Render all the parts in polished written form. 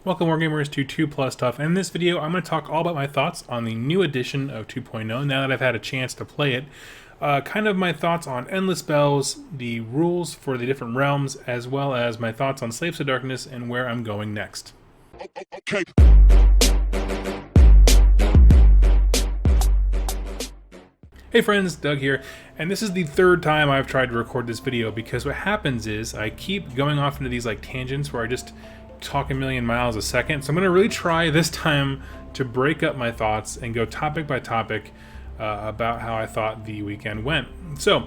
Welcome Wargamers to 2 Plus Stuff, and in this video I'm going to talk all about my thoughts on the new edition of 2.0 now that I've had a chance to play it. Kind of my thoughts on endless spells, the rules for the different realms, as well as my thoughts on Slaves to Darkness and where I'm going next. Okay. Hey friends, Doug here, and this is the third time I've tried to record this video because what happens is I keep going off into these tangents where I just talk a million miles a second. So I'm going to really try this time to break up my thoughts and go topic by topic about how I thought the weekend went. So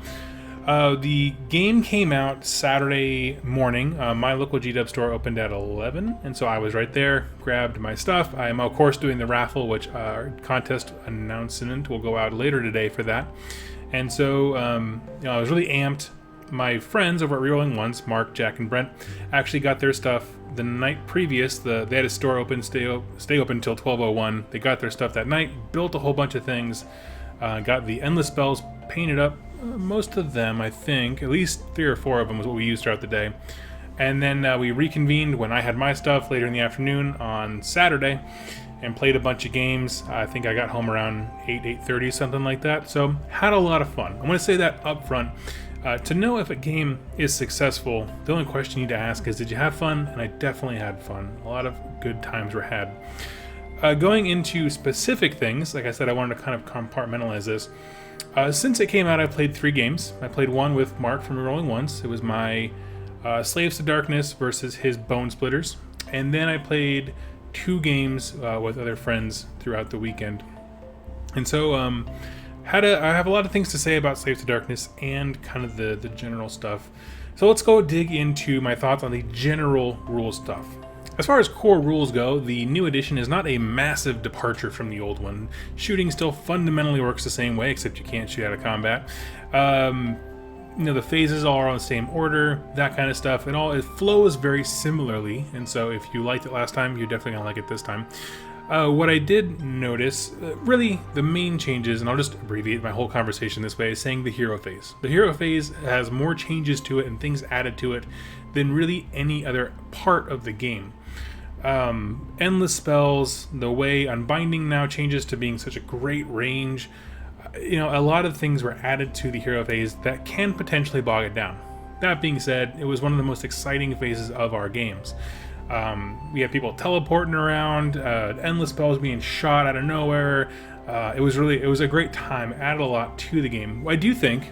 the game came out Saturday morning. My local GW store opened at 11, and so I was right there, grabbed my stuff. I am of course doing the raffle, which contest announcement will go out later today for that. And so I was really amped. My friends over at Rerolling Once, Mark, Jack, and Brent, actually got their stuff the night previous. They had a store open, stay open until 12:01. They got their stuff that night, built a whole bunch of things, got the endless spells painted up. Most of them, I think, at least 3 or 4 of them was what we used throughout the day. And then we reconvened when I had my stuff later in the afternoon on Saturday and played a bunch of games. I think I got home around 8:30, something like that. So had a lot of fun. I want to say that up front. To know if a game is successful, the only question you need to ask is, did you have fun? And I definitely had fun. A lot of good times were had. Going into specific things, like I said, I wanted to kind of compartmentalize this. Since it came out, I played 3 games. I played one with Mark from Rerolling Once. It was my Slaves to Darkness versus his Bone Splitters. And then I played 2 games with other friends throughout the weekend. And so I have a lot of things to say about Slaves to Darkness and kind of the general stuff. So let's go dig into my thoughts on the general rule stuff. As far as core rules go, the new edition is not a massive departure from the old one. Shooting still fundamentally works the same way, except you can't shoot out of combat. The phases all are on the same order, that kind of stuff. It flows very similarly, and so if you liked it last time, you're definitely gonna like it this time. What I did notice, really the main changes, and I'll just abbreviate my whole conversation this way, is saying the hero phase. The hero phase has more changes to it and things added to it than really any other part of the game. Endless spells, the way Unbinding now changes to being such a great range. A lot of things were added to the hero phase that can potentially bog it down. That being said, it was one of the most exciting phases of our games. We had people teleporting around, endless spells being shot out of nowhere. It was a great time. Added a lot to the game. I do think,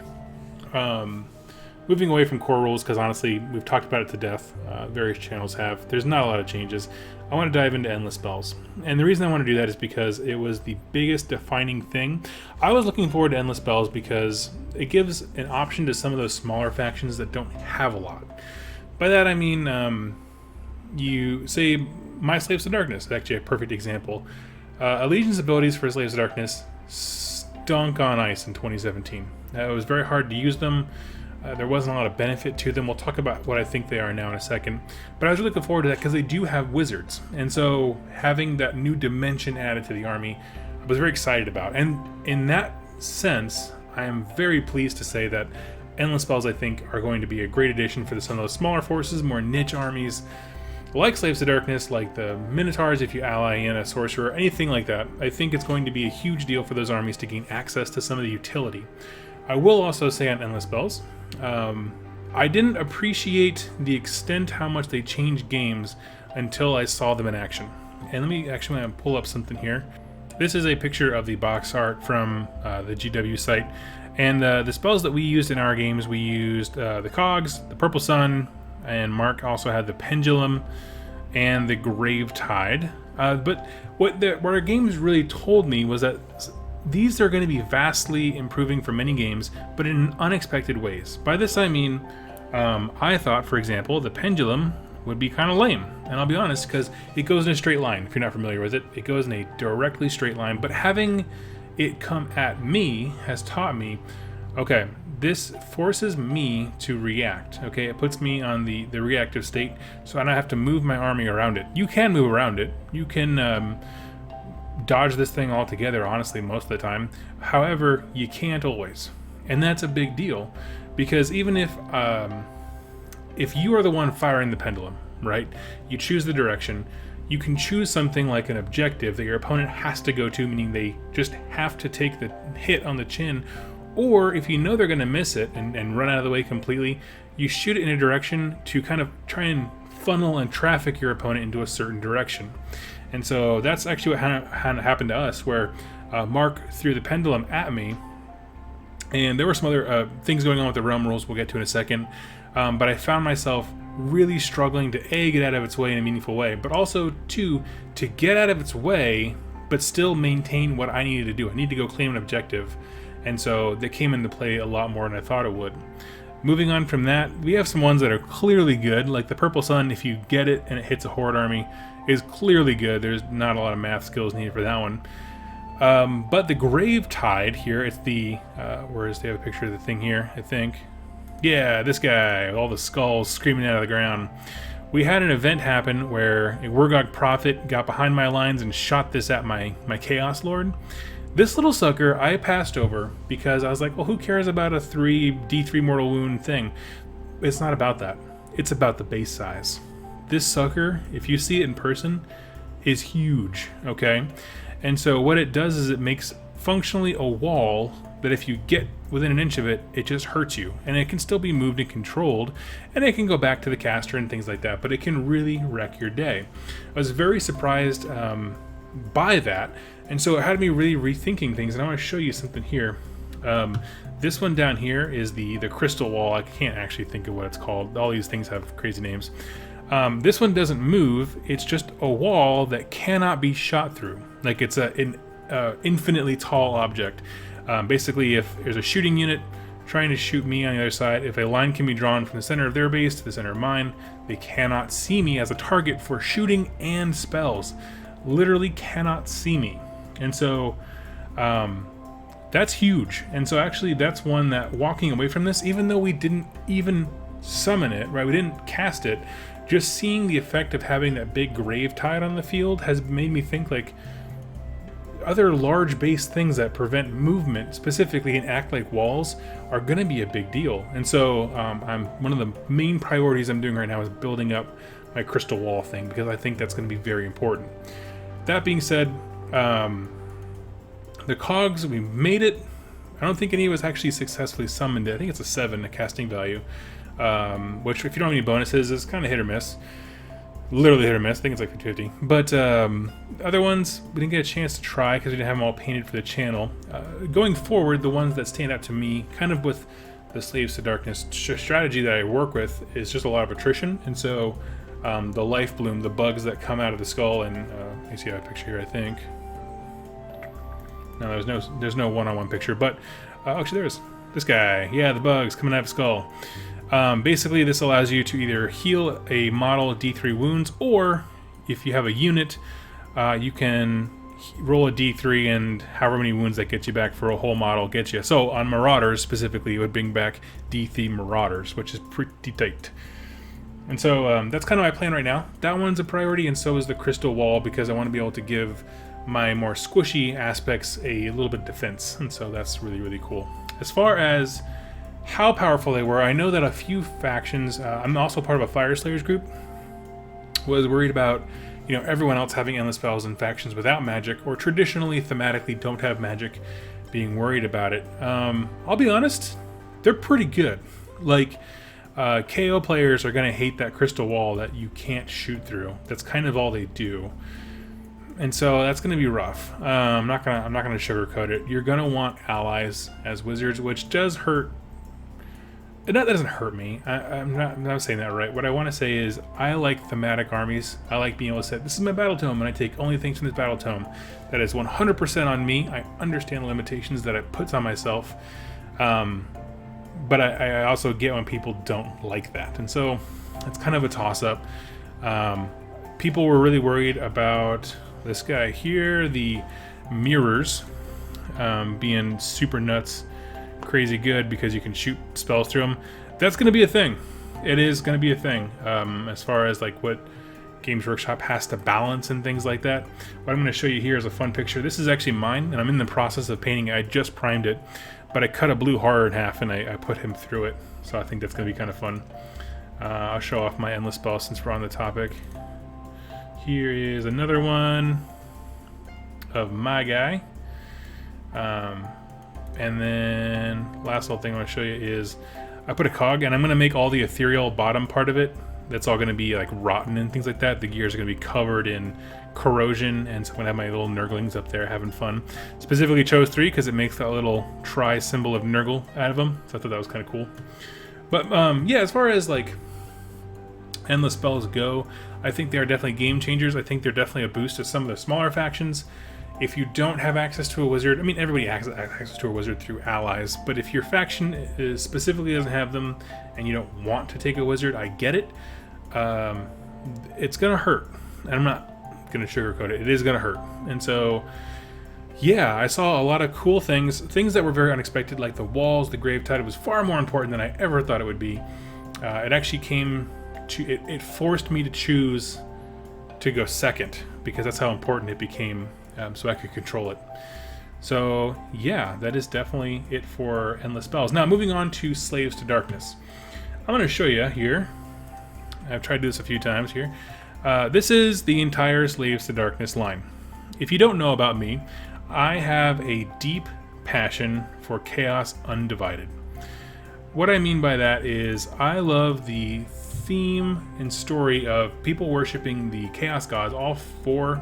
moving away from core rules, because honestly we've talked about it to death, various channels have, there's not a lot of changes. I want to dive into endless spells, and the reason I want to do that is because it was the biggest defining thing. I was looking forward to endless spells because it gives an option to some of those smaller factions that don't have a lot. By that I mean, you say my Slaves to Darkness, actually a perfect example. Allegiance abilities for Slaves to Darkness stunk on ice in 2017. It was very hard to use them. There wasn't a lot of benefit to them. We'll talk about what I think they are now in a second. But I was really looking forward to that because they do have wizards. And so having that new dimension added to the army, I was very excited about. And in that sense, I am very pleased to say that endless spells, I think, are going to be a great addition for some of those smaller forces, more niche armies, like Slaves to Darkness, like the Minotaurs if you ally in a Sorcerer, anything like that. I think it's going to be a huge deal for those armies to gain access to some of the utility. I will also say on endless spells, I didn't appreciate the extent how much they changed games until I saw them in action. And let me actually pull up something here. This is a picture of the box art from the GW site. And the spells that we used in our games, we used the Cogs, the Purple Sun, and Mark also had the Pendulum and the Gravetide. But what our games really told me was that these are going to be vastly improving for many games, but in unexpected ways. By this I mean, I thought, for example, the Pendulum would be kind of lame. And I'll be honest, because it goes in a straight line. If you're not familiar with it, it goes in a directly straight line. But having it come at me has taught me, okay, this forces me to react. Okay, it puts me on the reactive state, so I don't have to move my army around it. You can move around it. You can dodge this thing altogether, honestly, most of the time. However, you can't always. And that's a big deal, because even if you are the one firing the pendulum, right? You choose the direction, you can choose something like an objective that your opponent has to go to, meaning they just have to take the hit on the chin, or if you know they're going to miss it and run out of the way completely, you shoot it in a direction to kind of try and funnel and traffic your opponent into a certain direction. And so that's actually what happened to us, where Mark threw the pendulum at me, and there were some other things going on with the realm rules we'll get to in a second, but I found myself really struggling to A, get out of its way in a meaningful way, but also two, to get out of its way but still maintain what I needed to do. I need to go claim an objective, and so that came into play a lot more than I thought it would. Moving on from that, we have some ones that are clearly good, like the Purple Sun. If you get it and it hits a Horde army, is clearly good. There's not a lot of math skills needed for that one. But the Grave Tide here, it's the, where is, they have a picture of the thing here, I think. Yeah, this guy, with all the skulls screaming out of the ground. We had an event happen where a Wurgog Prophet got behind my lines and shot this at my Chaos Lord. This little sucker I passed over because I was like, well, who cares about a D3 mortal wound thing? It's not about that. It's about the base size. This sucker, if you see it in person, is huge, okay? And so what it does is it makes functionally a wall that if you get within an inch of it, it just hurts you. And it can still be moved and controlled, and it can go back to the caster and things like that, but it can really wreck your day. I was very surprised by that, and so it had me really rethinking things, and I want to show you something here. This one down here is the crystal wall. I can't actually think of what it's called. All these things have crazy names. This one doesn't move. It's just a wall that cannot be shot through. Like it's an infinitely tall object. Basically, if there's a shooting unit trying to shoot me on the other side, if a line can be drawn from the center of their base to the center of mine, they cannot see me as a target for shooting and spells. Literally cannot see me. And so that's huge. And so actually that's one that walking away from this, even though we didn't even summon it, right? We didn't cast it, just seeing the effect of having that big Grave Tide on the field has made me think like other large base things that prevent movement specifically and act like walls are going to be a big deal. And so one of the main priorities I'm doing right now is building up my crystal wall thing, because I think that's going to be very important. That being said, the cogs, we made it. I don't think any of us actually successfully summoned it. I think it's a 7, a casting value, which if you don't have any bonuses is kind of hit or miss. Literally hit or miss. I think it's like 50-50. But other ones, we didn't get a chance to try because we didn't have them all painted for the channel. Going forward, the ones that stand out to me, kind of with the Slaves to Darkness strategy that I work with, is just a lot of attrition. And so the life bloom, the bugs that come out of the skull, and you see a picture here, I think. No, there's no one-on-one picture, but actually there is. This guy, yeah, the bugs coming out of the skull. Basically, this allows you to either heal a model D3 wounds, or if you have a unit, you can roll a D3 and however many wounds that gets you back for a whole model gets you. So on Marauders specifically, it would bring back D3 Marauders, which is pretty tight. And so that's kind of my plan right now. That one's a priority, and so is the crystal wall, because I want to be able to give my more squishy aspects a little bit of defense, and so that's really, really cool. As far as how powerful they were, I know that a few factions, I'm also part of a Fire Slayers group, was worried about, you know, everyone else having endless spells and factions without magic, or traditionally thematically don't have magic, being worried about it. I'll be honest, they're pretty good. Like, KO players are going to hate that crystal wall that you can't shoot through. That's kind of all they do. And so that's going to be rough. I'm not gonna sugarcoat it. You're going to want allies as wizards, which does hurt. That doesn't hurt me. I'm not saying that right. What I want to say is I like thematic armies. I like being able to say, this is my battle tome, and I take only things from this battle tome. That is 100% on me. I understand the limitations that it puts on myself. But I also get when people don't like that. And so it's kind of a toss-up. People were really worried about this guy here, the mirrors, being super nuts, crazy good because you can shoot spells through them. That's going to be a thing. It is going to be a thing, as far as like what Games Workshop has to balance and things like that. What I'm going to show you here is a fun picture. This is actually mine, and I'm in the process of painting it. I just primed it, but I cut a blue horror in half and I put him through it. So I think that's going to be kind of fun. I'll show off my endless spell since we're on the topic. Here is another one of my guy. And then last little thing I want to show you is I put a cog, and I'm going to make all the ethereal bottom part of it. That's all going to be like rotten and things like that. The gears are going to be covered in corrosion, and so I'm going to have my little Nerglings up there having fun. Specifically chose 3 because it makes that little tri symbol of Nergal out of them, so I thought that was kind of cool. But yeah, as far as like endless spells go, I think they are definitely game changers. I think they're definitely a boost to some of the smaller factions. If you don't have access to a wizard, I mean, everybody has access to a wizard through allies, but if your faction specifically doesn't have them and you don't want to take a wizard, I get it. It's going to hurt. And I'm not going to sugarcoat it. It is going to hurt. And so, yeah, I saw a lot of cool things that were very unexpected, like the walls, the grave tide. It was far more important than I ever thought it would be. It actually came to, it forced me to choose to go second, because that's how important it became. So I could control it. So yeah, that is definitely it for endless spells. Now moving on to Slaves to Darkness. I'm going to show you here. I've tried to do this a few times here. This is the entire Slaves to Darkness line. If you don't know about me, I have a deep passion for Chaos Undivided. What I mean by that is I love the theme and story of people worshiping the Chaos Gods, all 4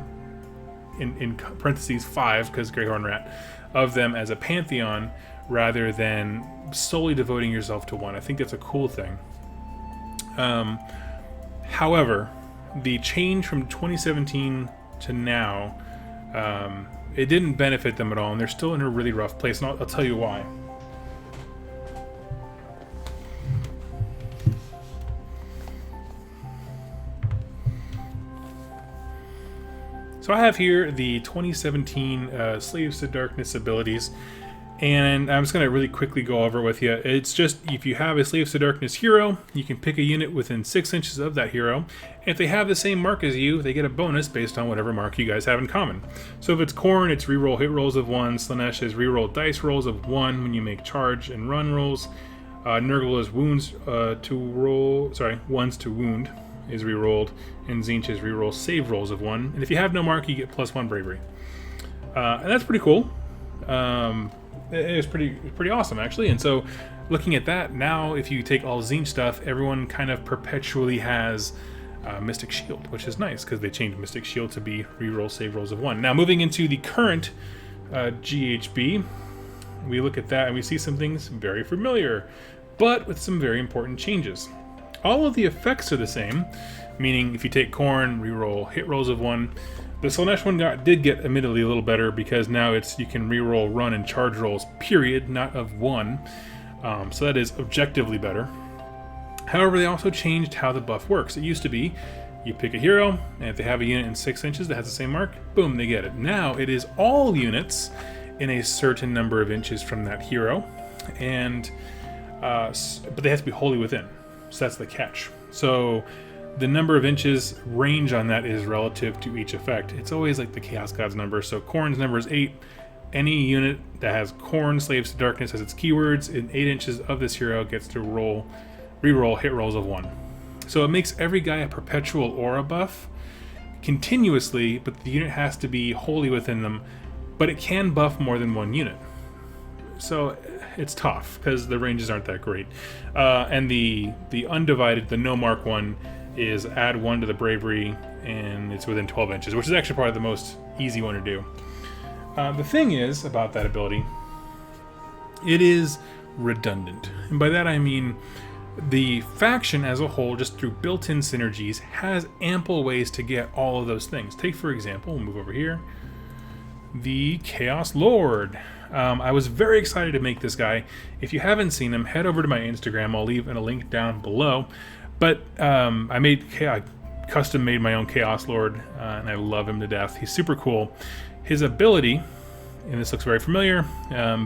in parentheses 5, because Greyhorn Rat, of them as a pantheon rather than solely devoting yourself to one. I think that's a cool thing. However, the change from 2017 to now, it didn't benefit them at all, and they're still in a really rough place, and I'll tell you why. So I have here the 2017 Slaves to Darkness abilities, and I'm just going to really quickly go over it with you. It's just, if you have a Slaves to Darkness hero, you can pick a unit within 6 inches of that hero, and if they have the same mark as you, they get a bonus based on whatever mark you guys have in common. So if it's Khorne, it's reroll hit rolls of 1, Slaanesh is reroll dice rolls of 1 when you make charge and run rolls, Nergal is ones to wound is rerolled, and Tzeentch is reroll save rolls of 1, and if you have no mark, you get +1 bravery. And that's pretty cool. It was pretty awesome, actually. And so looking at that, now if you take all Tzeentch stuff, everyone kind of perpetually has Mystic Shield, which is nice because they changed Mystic Shield to be reroll save rolls of 1. Now moving into the current GHB, we look at that and we see some things very familiar, but with some very important changes. All of the effects are the same, meaning if you take Khorne, reroll hit rolls of 1. The Slaanesh one did get admittedly a little better because now you can reroll run and charge rolls, period, not of 1. So that is objectively better. However, they also changed how the buff works. It used to be you pick a hero, and if they have a unit in 6 inches that has the same mark, boom, they get it. Now it is all units in a certain number of inches from that hero, and but they have to be wholly within. So that's the catch. So the number of inches range on that is relative to each effect. It's always like the Chaos God's number. So Khorne's number is 8. Any unit that has Khorne, Slaves to Darkness as its keywords in 8 inches of this hero gets to reroll hit rolls of 1. So it makes every guy a perpetual aura buff continuously, but the unit has to be wholly within them. But it can buff more than one unit. So it's tough because the ranges aren't that great. And the undivided, the no mark one, is add 1 to the bravery, and it's within 12 inches, which is actually probably the most easy one to do. The thing is about that ability, it is redundant. And by that I mean the faction as a whole, just through built-in synergies, has ample ways to get all of those things. Take, for example, we'll move over here, the Chaos Lord. I was very excited to make this guy. If you haven't seen him, head over to my Instagram. I'll leave in a link down below. But I custom made my own Chaos Lord, and I love him to death. He's super cool. His ability, and this looks very familiar,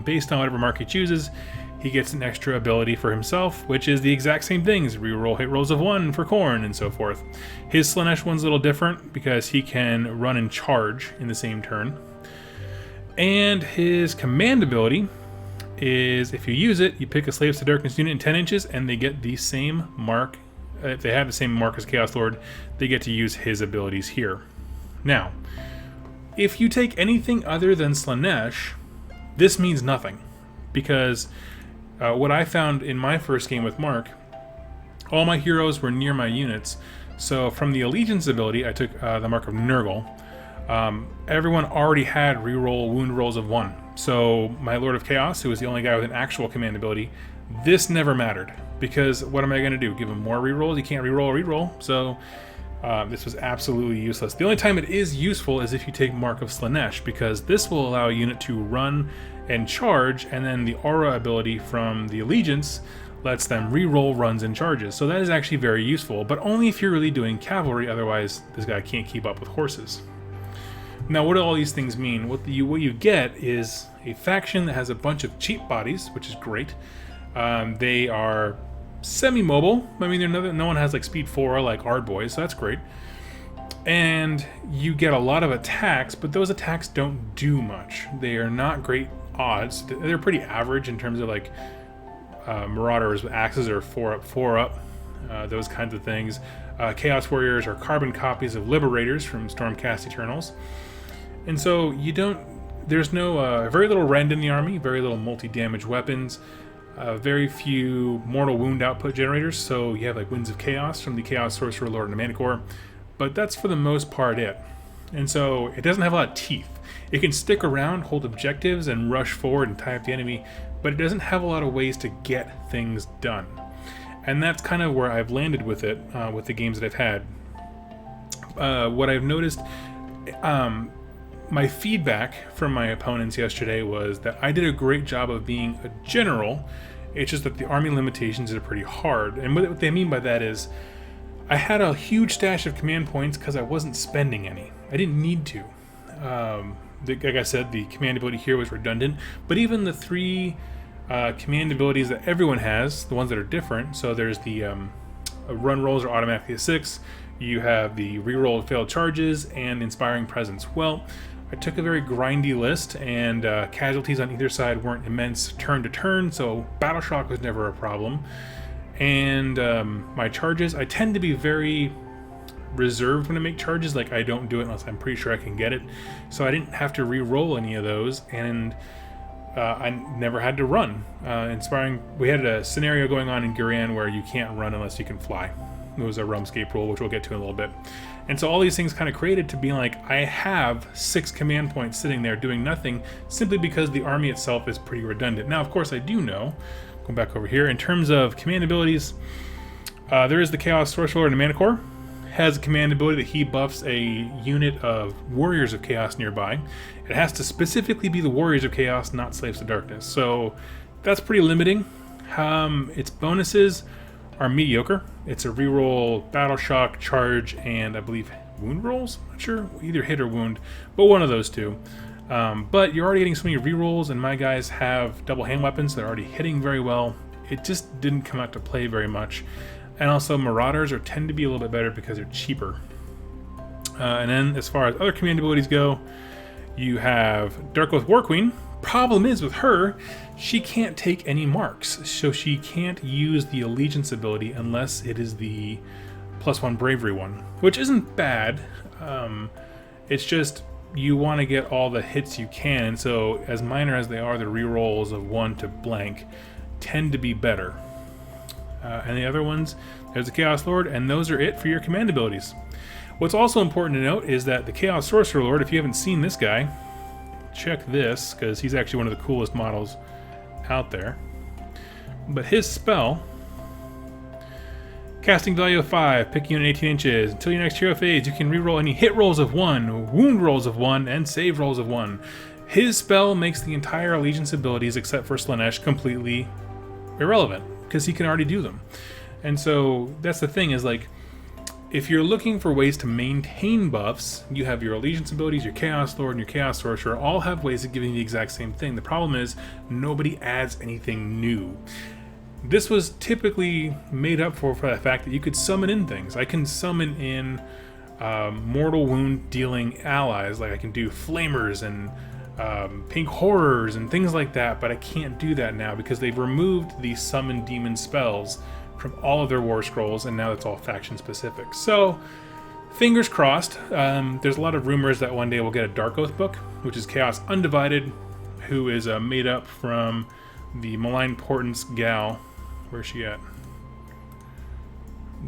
based on whatever mark he chooses, he gets an extra ability for himself, which is the exact same things. Reroll hit rolls of 1 for Khorne, and so forth. His Slaanesh one's a little different because he can run and charge in the same turn. And his command ability is, if you use it, you pick a Slaves to Darkness unit in 10 inches, and they get the same mark if they have the same mark as Chaos Lord, they get to use his abilities here. Now, if you take anything other than Slaanesh, this means nothing, because what I found in my first game with Mark, all my heroes were near my units. So from the Allegiance ability, I took the mark of Nergal. Everyone already had reroll wound rolls of 1. So my Lord of Chaos, who was the only guy with an actual command ability, this never mattered, because what am I going to do? Give him more rerolls? You can't reroll a reroll. So this was absolutely useless. The only time it is useful is if you take Mark of Slaanesh, because this will allow a unit to run and charge, and then the aura ability from the Allegiance lets them re-roll runs and charges. So that is actually very useful, but only if you're really doing cavalry, otherwise this guy can't keep up with horses. Now, what do all these things mean? What you get is a faction that has a bunch of cheap bodies, which is great. They are semi-mobile. I mean, no one has like speed 4 like Ardboys, so that's great. And you get a lot of attacks, but those attacks don't do much. They are not great odds. They're pretty average in terms of like Marauders with axes are 4 up, those kinds of things. Chaos Warriors are carbon copies of Liberators from Stormcast Eternals. And so there's no, very little rend in the army, very little multi-damage weapons, very few mortal wound output generators, so you have like Winds of Chaos from the Chaos Sorcerer, Lord, and the Manticore, but that's for the most part it. And so it doesn't have a lot of teeth. It can stick around, hold objectives, and rush forward and tie up the enemy, but it doesn't have a lot of ways to get things done. And that's kind of where I've landed with it, with the games that I've had. What I've noticed, my feedback from my opponents yesterday was that I did a great job of being a general. It's just that the army limitations are pretty hard. And what they mean by that is I had a huge stash of command points because I wasn't spending any. I didn't need to. Like I said, the command ability here was redundant, but even the 3 command abilities that everyone has, the ones that are different, so there's the run rolls are automatically a 6, you have the reroll of failed charges, and inspiring presence. Well, I took a very grindy list, and casualties on either side weren't immense turn to turn, so battle shock was never a problem. And my charges, I tend to be very reserved when I make charges, like I don't do it unless I'm pretty sure I can get it, so I didn't have to re-roll any of those, and I never had to run. Inspiring, we had a scenario going on in Guran where you can't run unless you can fly. It was a Rumscape rule, which we'll get to in a little bit. And so all these things kind of created to be like, I have 6 command points sitting there doing nothing, simply because the army itself is pretty redundant. Now, of course, I do know, going back over here, in terms of command abilities, there is the Chaos Sorcerer Lord and Manticore. Has a command ability that he buffs a unit of Warriors of Chaos nearby. It has to specifically be the Warriors of Chaos, not Slaves of Darkness. So that's pretty limiting. Its bonuses are mediocre. It's a reroll, battle shock, charge, and I believe wound rolls. I'm not sure, either hit or wound, but one of those two. But you're already getting so many rerolls, and my guys have double hand weapons. So they're already hitting very well. It just didn't come out to play very much. And also Marauders tend to be a little bit better because they're cheaper. And then as far as other command abilities go, you have Darkoath War Queen. Problem is with her, she can't take any marks, so she can't use the Allegiance ability unless it is the +1 Bravery one, which isn't bad. It's just you want to get all the hits you can, and so as minor as they are, the rerolls of 1 to blank tend to be better. And the other ones, there's the Chaos Lord, and those are it for your command abilities. What's also important to note is that the Chaos Sorcerer Lord, if you haven't seen this guy, check this, because he's actually one of the coolest models out there. But his spell, casting value of 5, pick unit 18 inches. Until your next hero phase, you can reroll any hit rolls of 1, wound rolls of 1, and save rolls of 1. His spell makes the entire Allegiance abilities, except for Slaanesh, completely irrelevant, because he can already do them. And so that's the thing, is like, if you're looking for ways to maintain buffs, you have your Allegiance abilities, your Chaos Lord, and your Chaos Sorcerer all have ways of giving the exact same thing. The problem is nobody adds anything new. This was typically made up for the fact that you could summon in things. I can summon in mortal wound dealing allies, like I can do Flamers and Pink Horrors and things like that, but I can't do that now because they've removed the summon demon spells from all of their war scrolls, and now it's all faction specific. So, fingers crossed. There's a lot of rumors that one day we'll get a Dark Oath book, which is Chaos Undivided, who is made up from the Malign Portent's gal. Where's she at?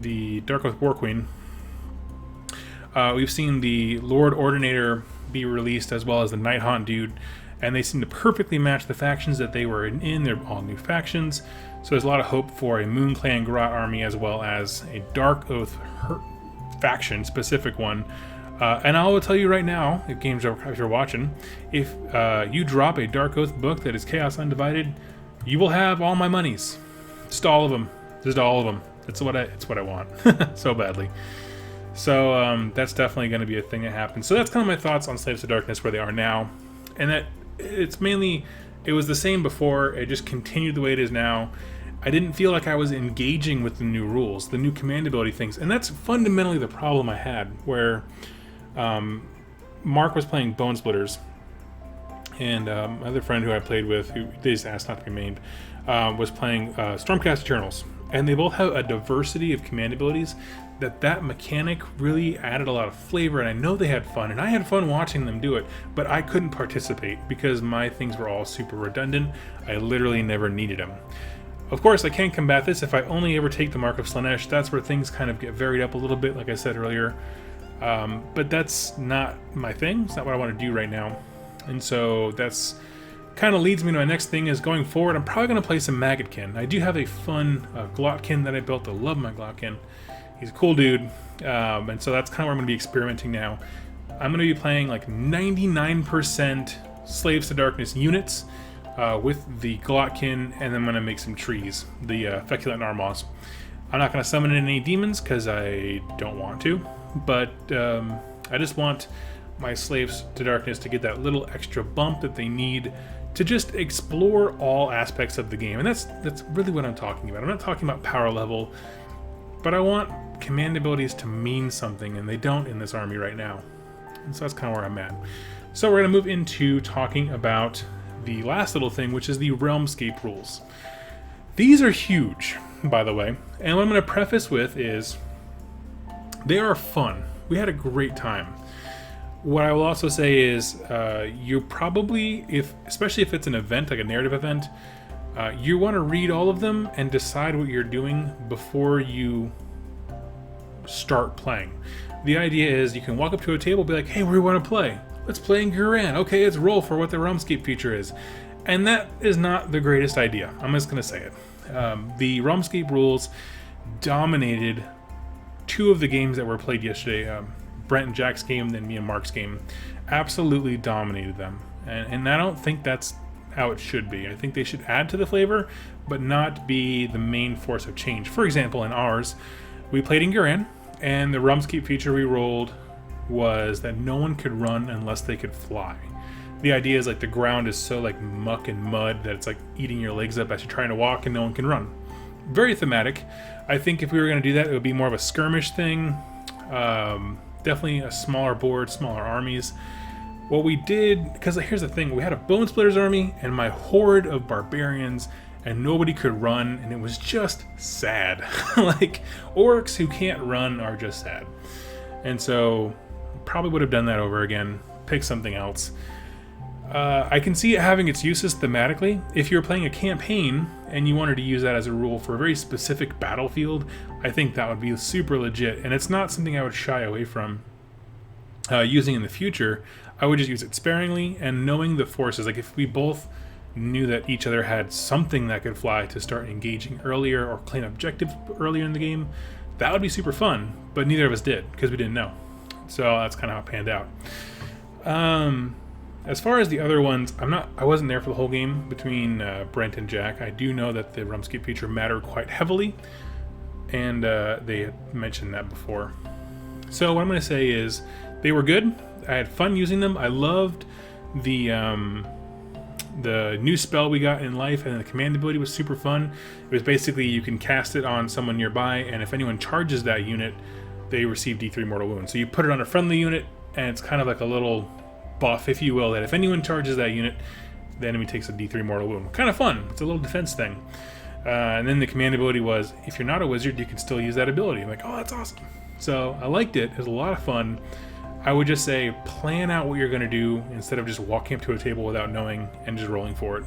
The Dark Oath War Queen. We've seen the Lord Ordinator be released, as well as the Night Haunt dude, and they seem to perfectly match the factions that they were in. They're all new factions, so there's a lot of hope for a Moon Clan Garrote army, as well as a Dark Oath faction, specific one. And I will tell you right now, if you're watching, if you drop a Dark Oath book that is Chaos Undivided, you will have all my monies. Just all of them. Just all of them. It's what I want so badly. So that's definitely going to be a thing that happens. So that's kind of my thoughts on Slaves to Darkness, where they are now. And that it's mainly, it was the same before, it just continued the way it is now. I didn't feel like I was engaging with the new rules, the new command ability things. And that's fundamentally the problem I had, where Mark was playing Bone Splitters, and my other friend who I played with, who they just asked not to be named, was playing Stormcast Eternals. And they both have a diversity of command abilities that mechanic really added a lot of flavor, and I know they had fun, and I had fun watching them do it, but I couldn't participate because my things were all super redundant. I literally never needed them. Of course, I can't combat this if I only ever take the Mark of Slaanesh. That's where things kind of get varied up a little bit, like I said earlier. But that's not my thing. It's not what I want to do right now. And so that's kind of leads me to my next thing, is going forward, I'm probably going to play some Maggotkin. I do have a fun Glotkin that I built. I love my Glotkin. He's a cool dude. And so that's kind of where I'm going to be experimenting now. I'm going to be playing like 99% Slaves to Darkness units with the Glotkin, and then I'm going to make some trees, the Feculent Narmos. I'm not going to summon in any demons because I don't want to, but I just want my Slaves to Darkness to get that little extra bump that they need to just explore all aspects of the game. And that's really what I'm talking about. I'm not talking about power level, but I want command abilities to mean something, and they don't in this army right now. And so that's kind of where I'm at. So we're going to move into talking about the last little thing, which is the Realmscape rules. These are huge, by the way, and what I'm going to preface with is they are fun. We had a great time. What I will also say is you probably, especially if it's an event, like a narrative event, you want to read all of them and decide what you're doing before you start playing. The idea is you can walk up to a table and be like, hey, where do you want to play? Let's play in Guran. Okay, let's roll for what the Realmscape feature is. And that is not the greatest idea. I'm just going to say it. The Realmscape rules dominated two of the games that were played yesterday. Brent and Jack's game, then me and Mark's game. Absolutely dominated them. And I don't think that's how it should be. I think they should add to the flavor, but not be the main force of change. For example, in ours, we played in Guran, and the Realmscape feature we rolled was that no one could run unless they could fly. The idea is like the ground is so like muck and mud that it's like eating your legs up as you're trying to walk, and no one can run. Very thematic. I think if we were going to do that, it would be more of a skirmish thing. Definitely a smaller board, smaller armies. What we did, because here's the thing, we had a Bone Splitters army and my horde of barbarians, and nobody could run, and it was just sad. Like, orcs who can't run are just sad. And so, probably would have done that over again, pick something else. I can see it having its uses thematically. If you're playing a campaign and you wanted to use that as a rule for a very specific battlefield, I think that would be super legit, and it's not something I would shy away from using in the future. I would just use it sparingly, and knowing the forces, like if we both knew that each other had something that could fly to start engaging earlier or claim objectives earlier in the game, that would be super fun, but neither of us did because we didn't know. So that's kind of how it panned out. As far as the other ones, I wasn't there for the whole game between Brent and Jack. I do know that the Realmscape feature mattered quite heavily, and they had mentioned that before. So what I'm going to say is they were good. I had fun using them. I loved the new spell we got in life, and the command ability was super fun. It was basically you can cast it on someone nearby, and if anyone charges that unit, they receive D3 mortal wounds. So you put it on a friendly unit, and it's kind of like a little buff, if you will, that if anyone charges that unit, the enemy takes a D3 mortal wound. Kind of fun. It's a little defense thing. And then the command ability was, if you're not a wizard, you can still use that ability. I'm like, oh, that's awesome. So I liked it. It was a lot of fun. I would just say plan out what you're going to do instead of just walking up to a table without knowing and just rolling for it.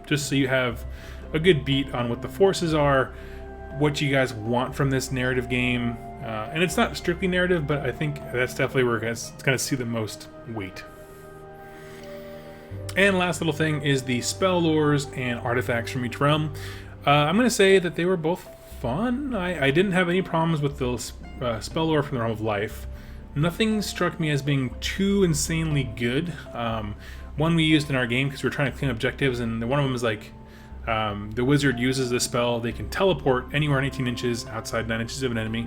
Just so you have a good beat on what the forces are, what you guys want from this narrative game. And it's not strictly narrative, but I think that's definitely where it's going to see the most weight. And last little thing is the spell lures and artifacts from each realm. I'm going to say that they were both fun. I didn't have any problems with the spell lore from the Realm of Life. Nothing struck me as being too insanely good. One we used in our game because we were trying to clean objectives, and one of them is like, the wizard uses the spell, they can teleport anywhere in 18 inches outside 9 inches of an enemy.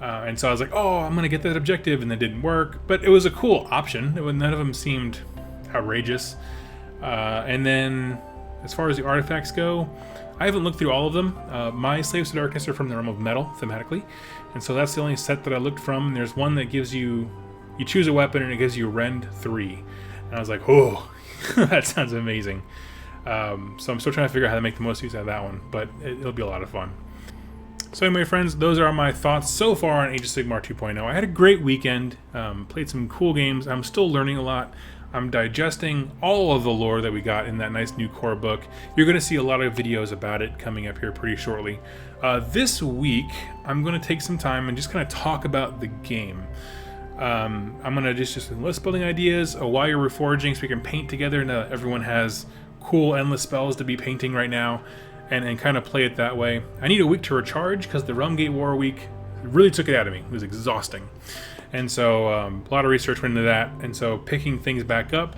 And so I was like, oh, I'm going to get that objective, and that didn't work. But it was a cool option. None of them seemed outrageous. And then as far as the artifacts go, I haven't looked through all of them. My Slaves to Darkness are from the Realm of Metal, thematically. And so that's the only set that I looked from. There's one that gives you choose a weapon and it gives you Rend 3. And I was like, oh, that sounds amazing. So I'm still trying to figure out how to make the most use out of that one, but it'll be a lot of fun. So anyway, friends, those are my thoughts so far on Age of Sigmar 2.0. I had a great weekend, played some cool games. I'm still learning a lot. I'm digesting all of the lore that we got in that nice new core book. You're going to see a lot of videos about it coming up here pretty shortly. This week, I'm going to take some time and just kind of talk about the game. I'm going to just list building ideas while you're reforging so we can paint together. Now that everyone has cool endless spells to be painting right now, and kind of play it that way. I need a week to recharge because the Realm Gate War week really took it out of me. It was exhausting. And so a lot of research went into that, and so picking things back up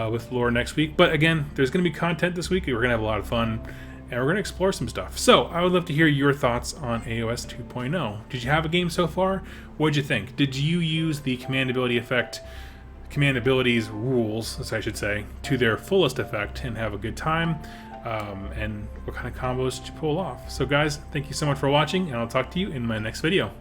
with lore next week. But again, there's going to be content this week. We're going to have a lot of fun, and we're going to explore some stuff. So I would love to hear your thoughts on AOS 2.0. Did you have a game so far? What did you think? Did you use the command abilities rules, as I should say, to their fullest effect and have a good time? And what kind of combos did you pull off? So guys, thank you so much for watching, and I'll talk to you in my next video.